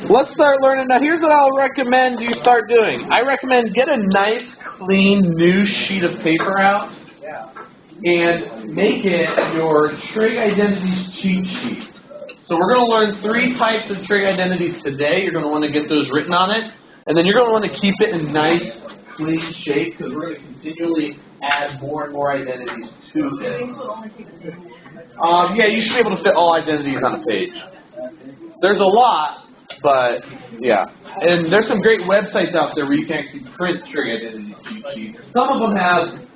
Let's start learning. Now, here's what I'll recommend you start doing. I recommend get a nice, clean, new sheet of paper out and make it your Trig Identities cheat sheet. So we're going to learn 3 types of Trig Identities today. You're going to want to get those written on it. And then you're going to want to keep it in nice, clean shape because we're going to continually add more and more identities to it. Yeah, you should be able to fit all identities on a page. There's a lot, but yeah. And there's some great websites out there where you can actually print Trig Identity cheat sheets. Some of them have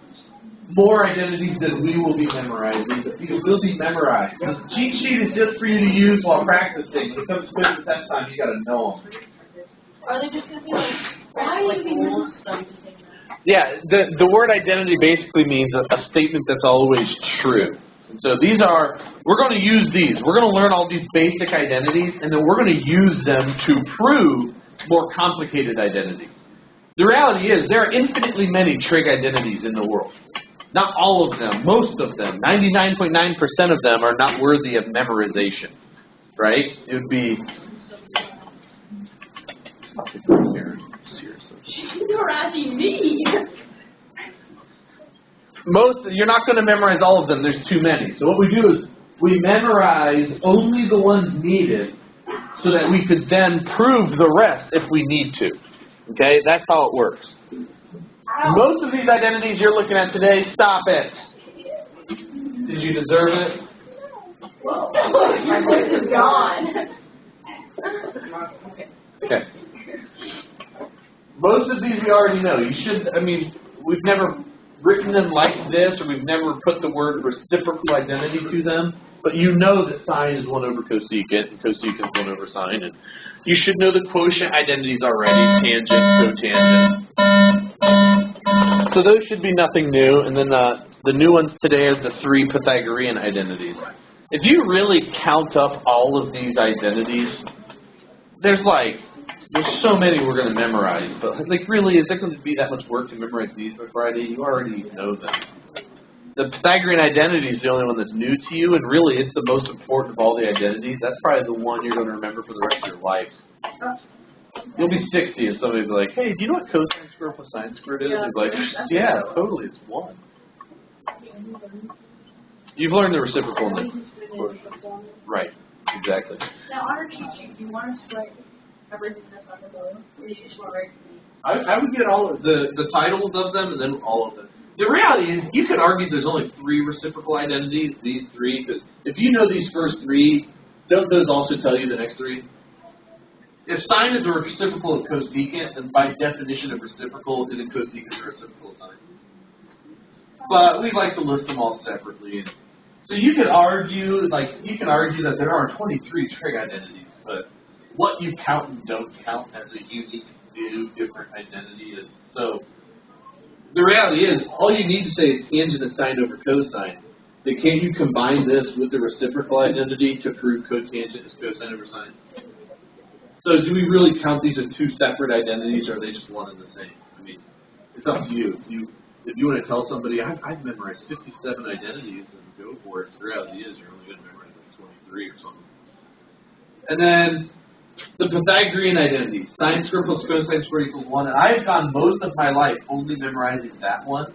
more identities than we will be memorizing, but these will be memorized. The cheat sheet is just for you to use while practicing. When it comes to test time, you got to know them. Are they just going to be like, yeah, the word identity basically means a statement that's always true. And so we're going to use these. We're going to learn all these basic identities, and then we're going to use them to prove more complicated identities. The reality is there are infinitely many trig identities in the world. Not all of them, most of them, 99.9% of them are not worthy of memorization, right? It would be... You're asking me. You're not going to memorize all of them. There's too many. So what we do is we memorize only the ones needed so that we could then prove the rest if we need to. Okay? That's how it works. Most of these identities you're looking at today, stop it. Did you deserve it? Whoa. My voice is gone. Okay. Most of these we already know. We've never written them like this, or we've never put the word reciprocal identity to them, but you know that sine is 1 over cosecant, and cosecant is 1 over sine, and you should know the quotient identities already, tangent, cotangent. So those should be nothing new, and then the new ones today are the 3 Pythagorean identities. If you really count up all of these identities, there's so many we're going to memorize, but really, is there going to be that much work to memorize these by Friday? You already know them. The Pythagorean identity is the only one that's new to you, and really it's the most important of all the identities. That's probably the one you're going to remember for the rest of your life. You'll be 60 and somebody's like, hey, do you know what cosine squared plus sine squared is? He's like, yeah, totally, it's 1. You've learned the reciprocal. Right, exactly. Now, on our cheat sheet, do you want us to write everything that's on the board? Or do you just want to write I would get all of the titles of them and then all of them. The reality is, you could argue there's only 3 reciprocal identities, these 3, because if you know these first 3, don't those also tell you the next 3? If sine is a reciprocal of cosecant, then by definition of reciprocal, then cosecant is a reciprocal of sine. But we like to list them all separately. So you could argue, that there are 23 trig identities, but what you count and don't count as a unique, new, different identity is. So the reality is, all you need to say is tangent is sine over cosine. Then can you combine this with the reciprocal identity to prove cotangent is cosine over sine? So do we really count these as 2 separate identities, or are they just one and the same? I mean, it's up to you. If you want to tell somebody, I've memorized 57 identities, and go for it. The reality is, you're only going to memorize like 23 or something. And then the Pythagorean identity, sine squared plus cosine squared equals 1. And I've gone most of my life only memorizing that one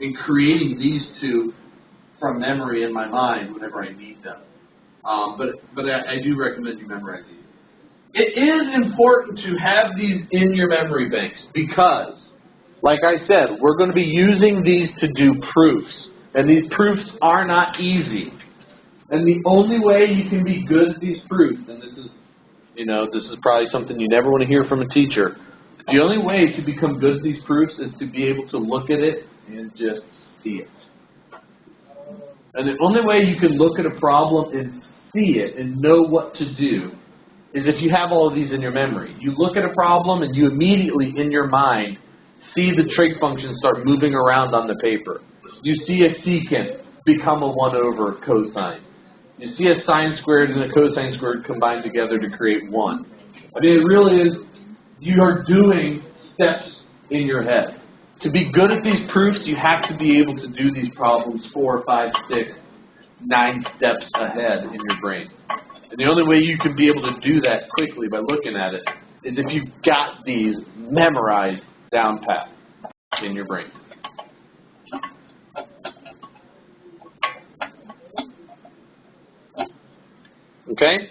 and creating these 2 from memory in my mind whenever I need them. But I do recommend you memorize these. It is important to have these in your memory banks because, like I said, we're going to be using these to do proofs. And these proofs are not easy. And the only way you can be good at these proofs, and this is probably something you never want to hear from a teacher, the only way to become good at these proofs is to be able to look at it and just see it. And the only way you can look at a problem and see it and know what to do is if you have all of these in your memory. You look at a problem and you immediately, in your mind, see the trig function start moving around on the paper. You see a secant become a 1 over cosine. You see a sine squared and a cosine squared combined together to create 1. I mean, it really is, you are doing steps in your head. To be good at these proofs, you have to be able to do these problems 4, 5, 6, 9 steps ahead in your brain. And the only way you can be able to do that quickly by looking at it is if you've got these memorized down pat in your brain. Okay?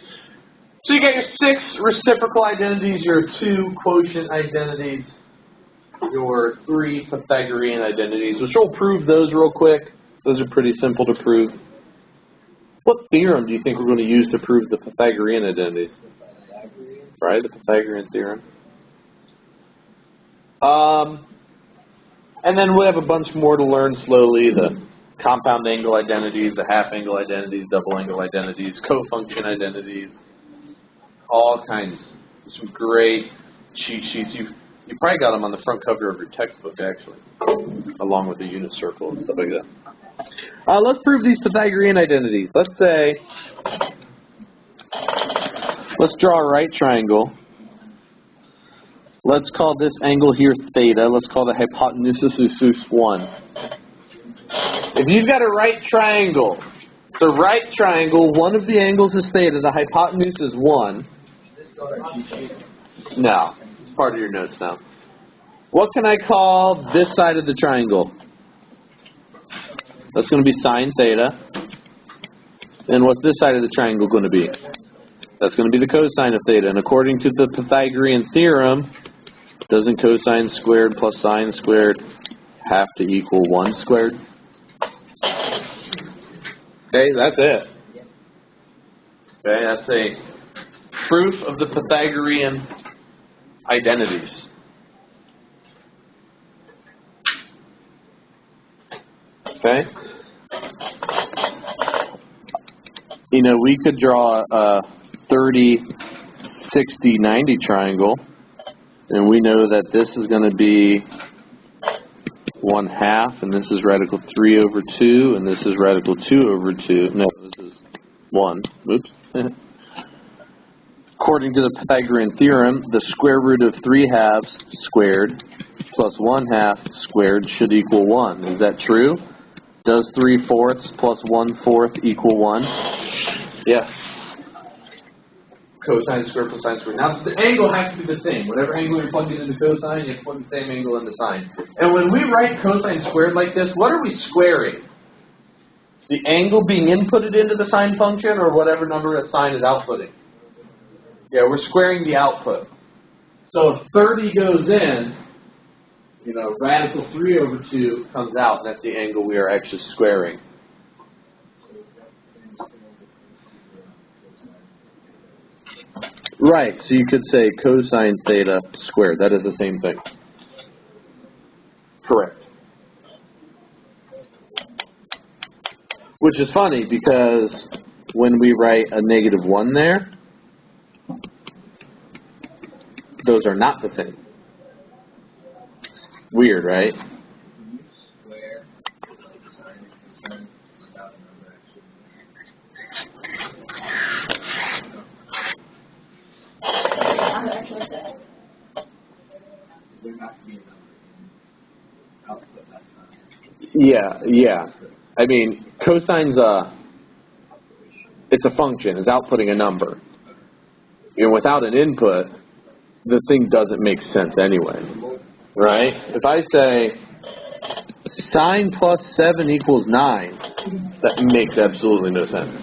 So you got your 6 reciprocal identities, your 2 quotient identities, your 3 Pythagorean identities, which we'll prove those real quick. Those are pretty simple to prove. What theorem do you think we're going to use to prove the Pythagorean identities? Right, the Pythagorean theorem. And then we'll have a bunch more to learn slowly, the compound angle identities, the half angle identities, double angle identities, cofunction identities, all kinds. Some great cheat sheets. You probably got them on the front cover of your textbook, actually, along with the unit circle and stuff like that. Let's prove these Pythagorean identities. Let's say, let's draw a right triangle. Let's call this angle here theta. Let's call the hypotenuse 1. If you've got a right triangle, the right triangle, one of the angles is theta, the hypotenuse is 1. No, it's part of your notes now. What can I call this side of the triangle? That's going to be sine theta. And what's this side of the triangle going to be? That's going to be the cosine of theta. And according to the Pythagorean theorem, doesn't cosine squared plus sine squared have to equal 1 squared? Okay, that's it. Okay, that's a proof of the Pythagorean identities. Okay? You know, we could draw a 30, 60, 90 triangle, and we know that this is going to be 1/2, and this is radical 3 over 2, and this is radical 2 over 2. No, this is 1. Oops. According to the Pythagorean theorem, the square root of 3/2 squared plus 1/2 squared should equal 1. Is that true? Does 3/4 plus 1/4 equal 1? Yes. Cosine squared plus sine squared. Now, the angle has to be the same. Whatever angle you're plugging into cosine, you plug the same angle into sine. And when we write cosine squared like this, what are we squaring? The angle being inputted into the sine function, or whatever number a sine is outputting? Yeah, we're squaring the output. So if 30 goes in, you know, radical 3 over 2 comes out, and that's the angle we are actually squaring. Right, so you could say cosine theta squared. That is the same thing. Correct. Which is funny because when we write a -1 there, those are not the same. Weird, right? Yeah. I mean, cosine's it's a function. It's outputting a number. And without an input, the thing doesn't make sense anyway, right? If I say sine plus 7 equals 9, that makes absolutely no sense,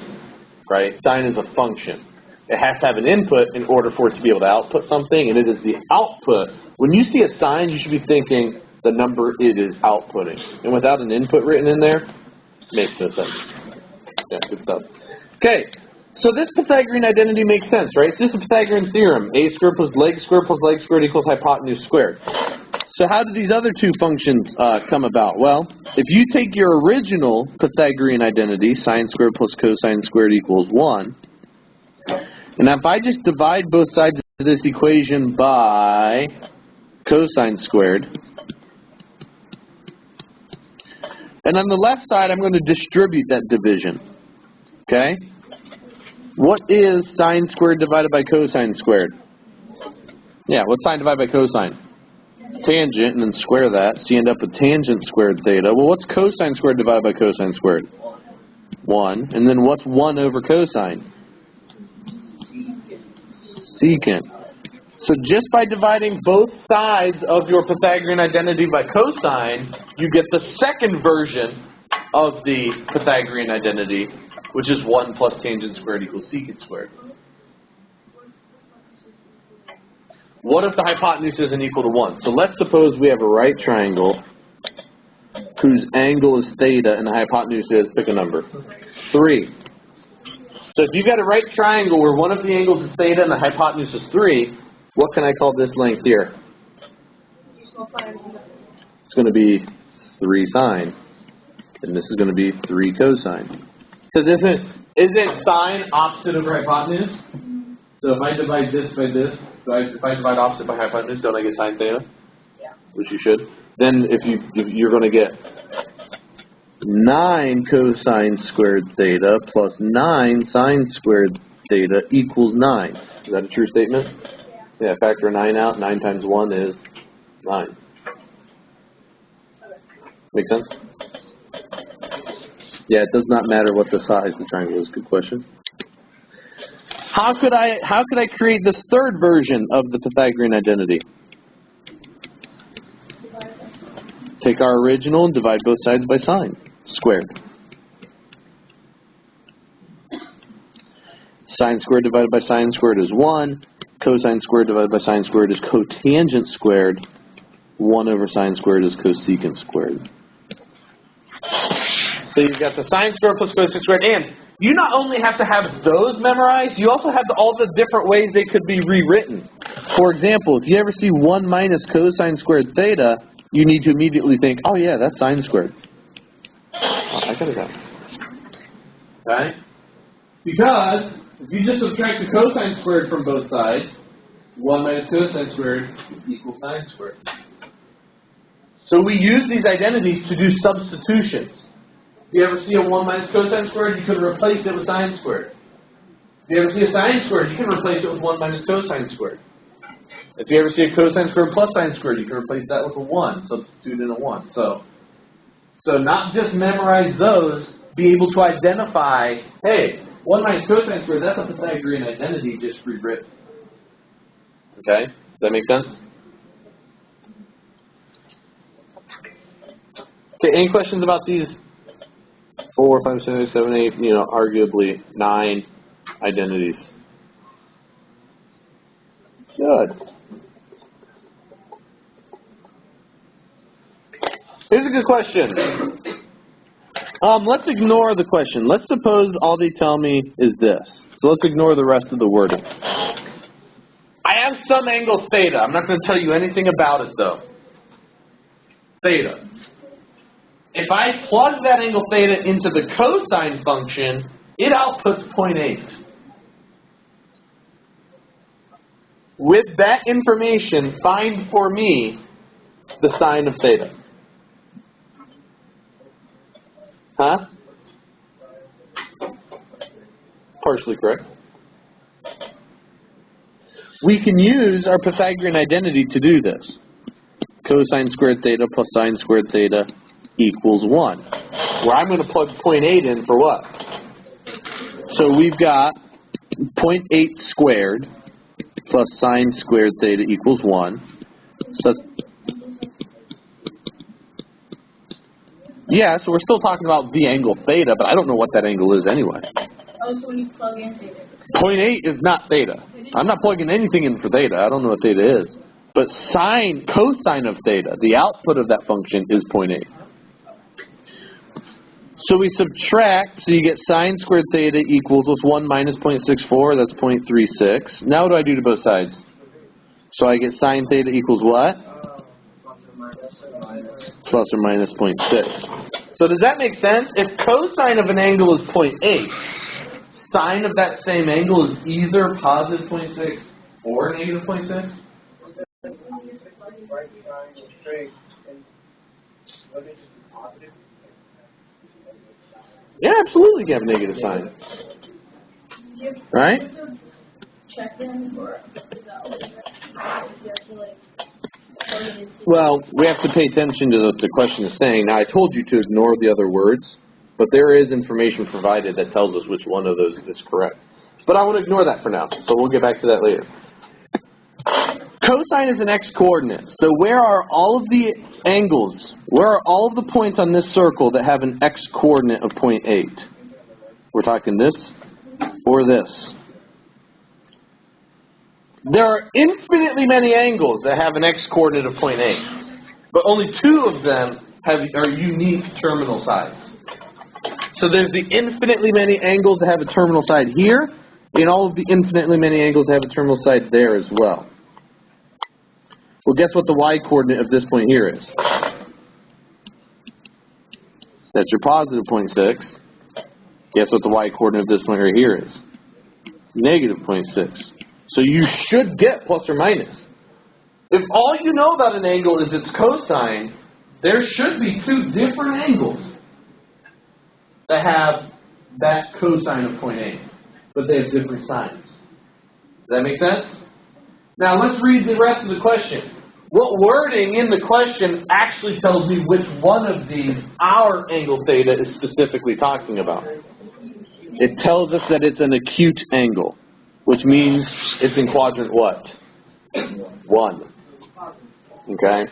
right? Sine is a function. It has to have an input in order for it to be able to output something, and it is the output. When you see a sine, you should be thinking the number it is outputting. And without an input written in there, makes no sense. Yeah, good stuff. Okay, so this Pythagorean identity makes sense, right? This is a Pythagorean theorem. A squared plus leg squared equals hypotenuse squared. So how did these other two functions come about? Well, if you take your original Pythagorean identity, sine squared plus cosine squared equals 1, and if I just divide both sides of this equation by cosine squared, and on the left side, I'm going to distribute that division, okay? What is sine squared divided by cosine squared? Yeah, what's sine divided by cosine? Tangent, and then square that, so you end up with tangent squared theta. Well, what's cosine squared divided by cosine squared? 1. And then what's 1 over cosine? secant. So just by dividing both sides of your Pythagorean identity by cosine, you get the second version of the Pythagorean identity, which is 1 plus tangent squared equals secant squared. What if the hypotenuse isn't equal to 1? So let's suppose we have a right triangle whose angle is theta and the hypotenuse is, pick a number, 3. So if you've got a right triangle where one of the angles is theta and the hypotenuse is 3, what can I call this length here? It's going to be 3 sine, and this is going to be 3 cosine. Because isn't sine opposite over hypotenuse? So if I divide this by this, if I divide opposite by hypotenuse, don't I get sine theta? Yeah. Which you should. Then if you're going to get 9 cosine squared theta plus 9 sine squared theta equals 9. Is that a true statement? Yeah, factor 9 out. 9 times 1 is 9. Make sense? Yeah, it does not matter what the size of the triangle is. Good question. How could I create this third version of the Pythagorean identity? Take our original and divide both sides by sine squared. Sine squared divided by sine squared is 1. Cosine squared divided by sine squared is cotangent squared. 1 over sine squared is cosecant squared. So you've got the sine squared plus cosecant squared, and you not only have to have those memorized, you also have all the different ways they could be rewritten. For example, if you ever see 1 minus cosine squared theta, you need to immediately think, oh yeah, that's sine squared. Oh, I got it out. Okay? Because if you just subtract the cosine squared from both sides, 1 minus cosine squared equals sine squared. So we use these identities to do substitutions. If you ever see a 1 minus cosine squared, you can replace it with sine squared. If you ever see a sine squared, you can replace it with 1 minus cosine squared. If you ever see a cosine squared plus sine squared, you can replace that with a 1, substitute in a 1. So not just memorize those, be able to identify, hey, 1 minus cosine squared, that's a Pythagorean identity just rewritten. Okay? Does that make sense? Okay, any questions about these 4, 5, 6, 7, 8, arguably 9 identities? Good. Here's a good question. Let's ignore the question. Let's suppose all they tell me is this. So let's ignore the rest of the wording. I have some angle theta. I'm not going to tell you anything about it, though. Theta. If I plug that angle theta into the cosine function, it outputs 0.8. With that information, find for me the sine of theta. Huh? Partially correct. We can use our Pythagorean identity to do this. Cosine squared theta plus sine squared theta equals 1. Where I'm going to plug 0.8 in for what? So we've got 0.8 squared plus sine squared theta equals 1. So yeah, so we're still talking about the angle theta, but I don't know what that angle is anyway. Oh, so when you plug in theta. 0.8 is not theta. I'm not plugging anything in for theta. I don't know what theta is. But cosine of theta, the output of that function is 0.8. So we subtract, so you get sine squared theta equals, what's 1 minus 0.64? That's 0.36. Now what do I do to both sides? So I get sine theta equals what? Plus or minus 0.6. So does that make sense? If cosine of an angle is 0.8, sine of that same angle is either positive 0.6 or negative 0.6? Yeah, absolutely you have negative sign. Right? Well, we have to pay attention to what the question is saying. Now, I told you to ignore the other words, but there is information provided that tells us which one of those is correct. But I want to ignore that for now, so we'll get back to that later. Cosine is an x-coordinate. So where are all of the angles, where are all of the points on this circle that have an x-coordinate of 0.8? We're talking this or this. There are infinitely many angles that have an x-coordinate of 0.8, but only 2 of them are unique terminal sides. So there's the infinitely many angles that have a terminal side here, and all of the infinitely many angles that have a terminal side there as well. Well, guess what the y-coordinate of this point here is? That's your positive 0.6. Guess what the y-coordinate of this point right here is? Negative 0.6. So you should get plus or minus. If all you know about an angle is its cosine, there should be 2 different angles that have that cosine of 0.8, but they have different signs. Does that make sense? Now let's read the rest of the question. What wording in the question actually tells me which one of these our angle theta is specifically talking about? It tells us that it's an acute angle, which means it's in quadrant what? 1. Okay?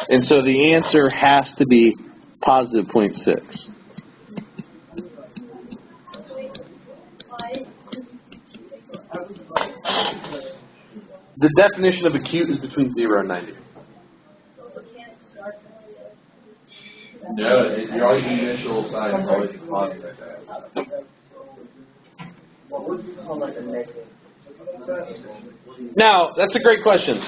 And so the answer has to be positive 0.6. The definition of acute is between 0 and 90. No, your initial side is always positive. Now, that's a great question,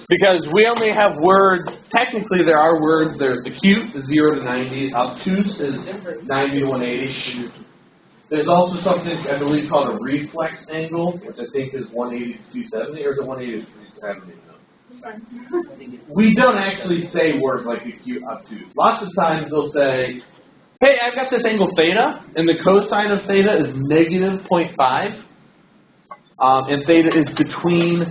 because we only have words, technically there are words, there's acute is 0 to 90, obtuse is 90 to 180. There's also something, I believe, called a reflex angle, which I think is 180 to 270, or is it 180 to 370? We don't actually say words like acute, obtuse. Lots of times they'll say, hey, I've got this angle theta, and the cosine of theta is negative 0.5, and theta is between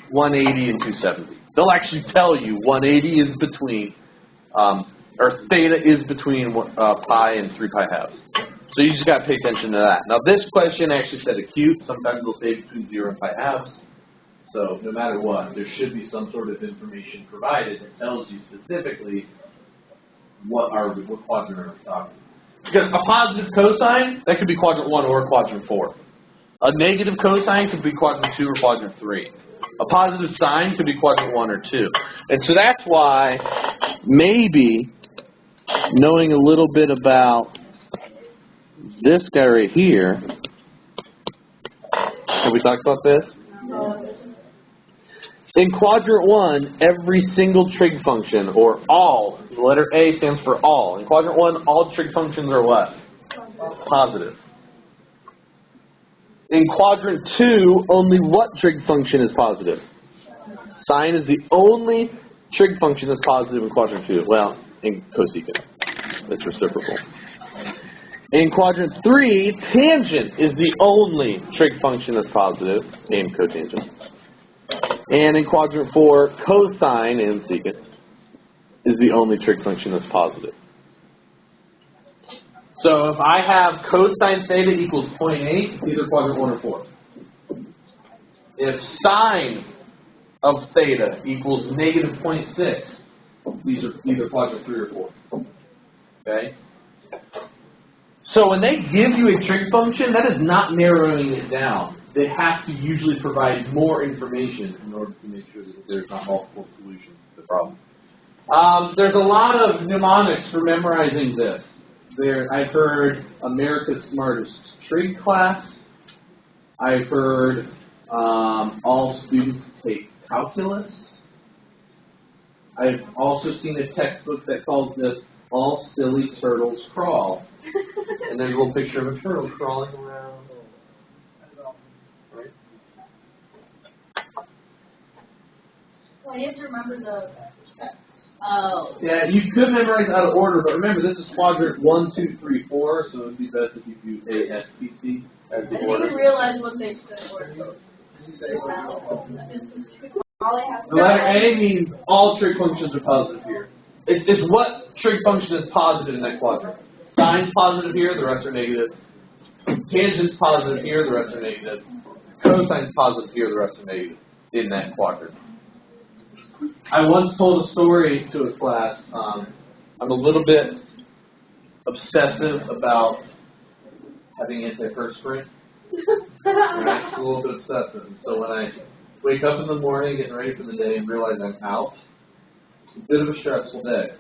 180 and 270. They'll actually tell you 180 is between, or theta is between pi and 3 pi halves. So you just got to pay attention to that. Now this question actually said acute. Sometimes they'll say between 0 and pi halves. So no matter what, there should be some sort of information provided that tells you specifically what quadrant are we talking. Because a positive cosine, that could be quadrant 1 or quadrant 4. A negative cosine could be quadrant 2 or quadrant 3. A positive sine could be quadrant 1 or 2. And so that's why maybe knowing a little bit about this guy right here, have we talked about this? In quadrant 1, every single trig function, or all, the letter A stands for all. In quadrant 1, all trig functions are what? Positive. In quadrant 2, only what trig function is positive? Sine is the only trig function that's positive in quadrant 2. Well, in cosecant. That's reciprocal. In quadrant 3, tangent is the only trig function that's positive, named cotangent. And in quadrant 4, cosine and secant is the only trig function that's positive. So if I have cosine theta equals 0.8, it's either quadrant 1 or 4. If sine of theta equals negative 0.6, these are either quadrant 3 or 4. Okay? So when they give you a trig function, that is not narrowing it down. They have to usually provide more information in order to make sure that there's not multiple solutions to the problem. There's a lot of mnemonics for memorizing this. I've heard America's Smartest Trig class. I've heard all students take calculus. I've also seen a textbook that calls this All Silly Turtles Crawl. And there's a little picture of a turtle crawling around. Right? Well, I have to remember the steps. Oh. Yeah, you could memorize out of order, but remember this is quadrant 1, 2, 3, 4, so it would be best if you do ASPC as the I order. didn't realize what they stood for. All I have The letter A means all trig functions are positive here. It's what trig function is positive in that quadrant. Sine's positive here, the rest are negative. Tangent's positive here, the rest are negative. Cosine's positive here, the rest are negative in that quadrant. I once told a story to a class. I'm a little bit obsessive about having antiperspirant. Right? A little bit obsessive. So when I wake up in the morning, getting ready for the day, and realize I'm out, it's a bit of a stressful day.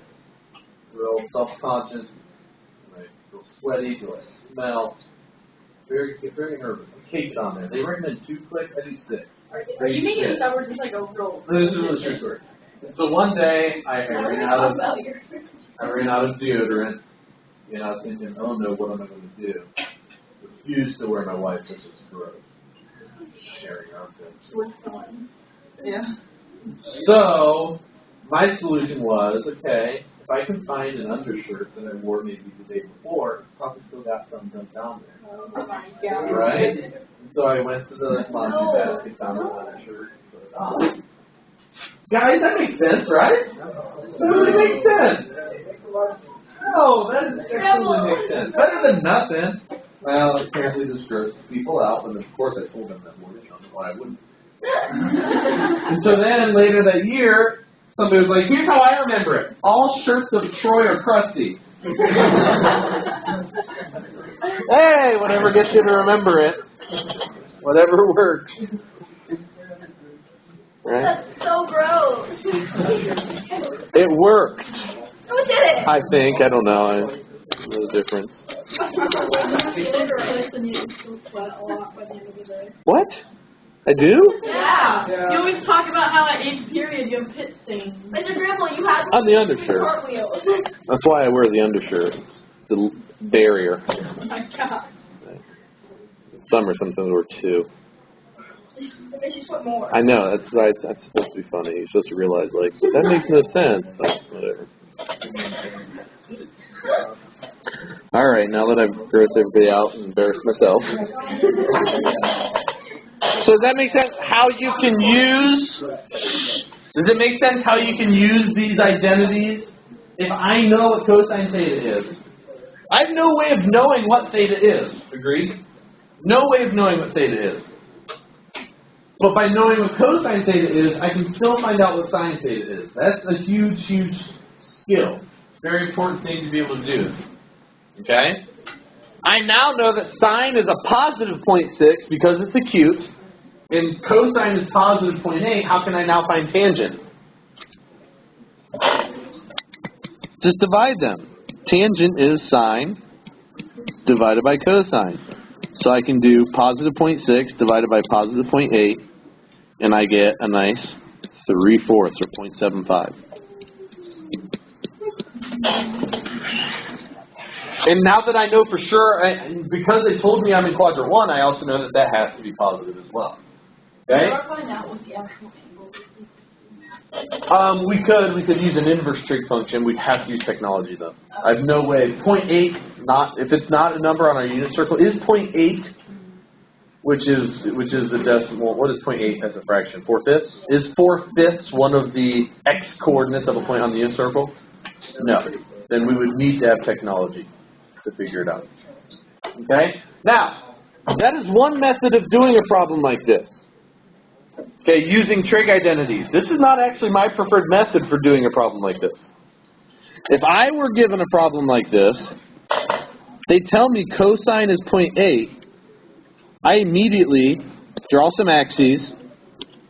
Real self-conscious, right? Feel sweaty, do I smell? Very nervous. I cake it on there. They recommend 2 clicks, I do 6. Are you making this up or just like a real? This is a true story. So one day I ran out of deodorant, and I was thinking, oh no, what am I going to do? Refuse to wear my wife, this is gross. Sharing armpits. With someone. Yeah. So my solution was, okay, if I can find an undershirt that I wore maybe the day before, probably still got some done down there. Oh my God. Right? And so I went to the laundry basket, found an undershirt, and put it on. Guys, that makes sense, right? That really makes sense. No, that absolutely makes sense. Better than nothing. Well, apparently this grosses people out, and of course I told them that morning. I don't know why I wouldn't. And so then later that year, somebody was like, here's how I remember it. All shirts of Troy are crusty. Hey, whatever gets you to remember it. Whatever works. Right? That's so gross. It worked, Who did it? I think. I don't know. I know the difference. What? I do? Yeah. You always talk about how at each period you have pit stains. And your grandma, you had On the undershirt. cartwheel. That's why I wear the undershirt. The barrier. Oh my God. Summer sometimes wear 2. It makes you sweat more. I know, that's right. That's supposed to be funny. You're supposed to realize, like, that makes no sense. But whatever. All right, now that I've grossed everybody out and embarrassed myself. So does that make sense? How you can use? Does it make sense how you can use these identities? If I know what cosine theta is, I have no way of knowing what theta is. Agreed? No way of knowing what theta is. But by knowing what cosine theta is, I can still find out what sine theta is. That's a huge, huge skill. Very important thing to be able to do. Okay? I now know that sine is a positive 0.6 because it's acute. And cosine is positive 0.8. How can I now find tangent? Just divide them. Tangent is sine divided by cosine. So I can do positive 0.6 divided by positive 0.8, and I get a nice 3/4 or 0.75. And now that I know for sure, because they told me I'm in quadrant 1, I also know that that has to be positive as well. Okay? Find out what the actual angle is. We could use an inverse trig function. We'd have to use technology though. I have no way. 0.8, if it's not a number on our unit circle, is 0.8, which is the decimal. What is 0.8 as a fraction? 4/5? Is 4/5 one of the x coordinates of a point on the unit circle? No. Then we would need to have technology to figure it out. Okay? Now, that is one method of doing a problem like this. Okay, using trig identities. This is not actually my preferred method for doing a problem like this. If I were given a problem like this, they tell me cosine is 0.8, I immediately draw some axes,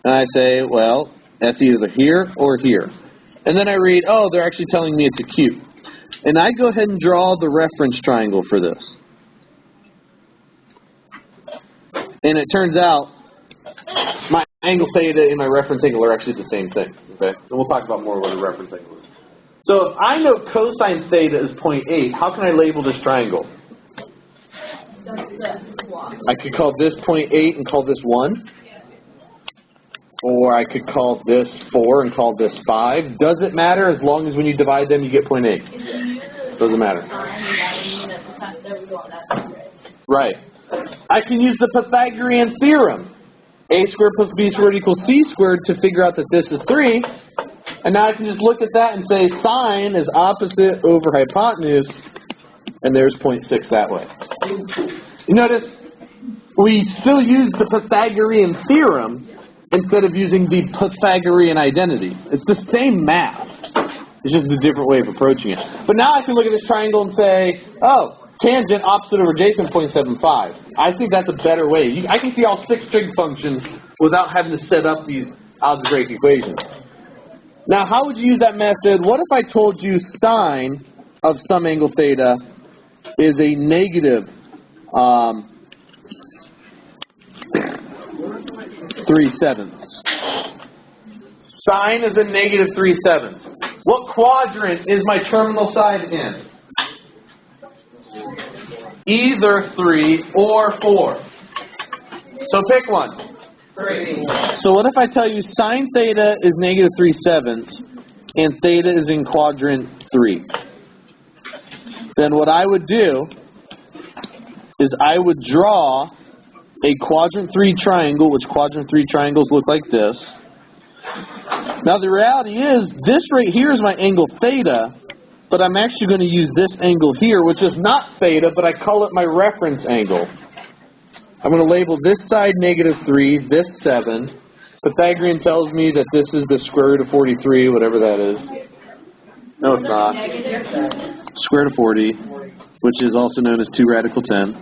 and I say, well, that's either here or here. And then I read, oh, they're actually telling me it's acute. And I go ahead and draw the reference triangle for this. And it turns out my angle theta and my reference angle are actually the same thing. Okay? And we'll talk about more what a reference angle is. So if I know cosine theta is 0.8, how can I label this triangle? I could call this 0.8 and call this 1. Or I could call this 4 and call this 5. Does it matter as long as when you divide them you get 0.8? Doesn't matter. Right. I can use the Pythagorean theorem. A squared plus b squared equals c squared to figure out that this is 3. And now I can just look at that and say sine is opposite over hypotenuse, and there's 0.6 that way. You notice we still use the Pythagorean theorem, instead of using the Pythagorean identity. It's the same math. It's just a different way of approaching it. But now I can look at this triangle and say, oh, tangent opposite over adjacent 0.75. I think that's a better way. I can see all 6 trig functions without having to set up these algebraic equations. Now, how would you use that method? What if I told you sine of some angle theta is a negative 3/7? Sine is a negative 3/7. What quadrant is my terminal side in? Either 3 or 4. So pick one. 3. So what if I tell you sine theta is negative 3/7 and theta is in quadrant 3? Then what I would do is I would draw a quadrant 3 triangle, which quadrant 3 triangles look like this. Now the reality is, this right here is my angle theta, but I'm actually going to use this angle here, which is not theta, but I call it my reference angle. I'm going to label this side negative 3, this 7. Pythagorean tells me that this is the square root of 43, whatever that is. No, it's not. Square root of 40, which is also known as 2 radical 10.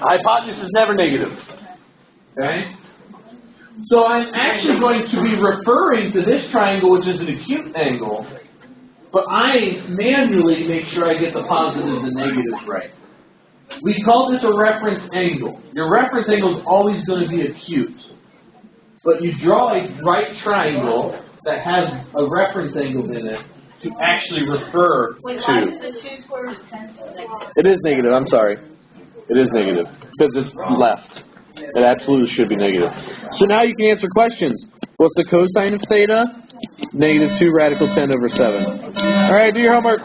Hypotenuse is never negative. Okay? So I'm actually going to be referring to this triangle, which is an acute angle, but I manually make sure I get the positives and negatives right. We call this a reference angle. Your reference angle is always going to be acute, but you draw a right triangle that has a reference angle in it to actually refer Wait, to. why is the 2 square root of 10 so negative? It is negative, I'm sorry. It is negative, because it's left. It absolutely should be negative. So now you can answer questions. What's the cosine of theta? Negative 2 radical 10 over 7. All right, do your homework.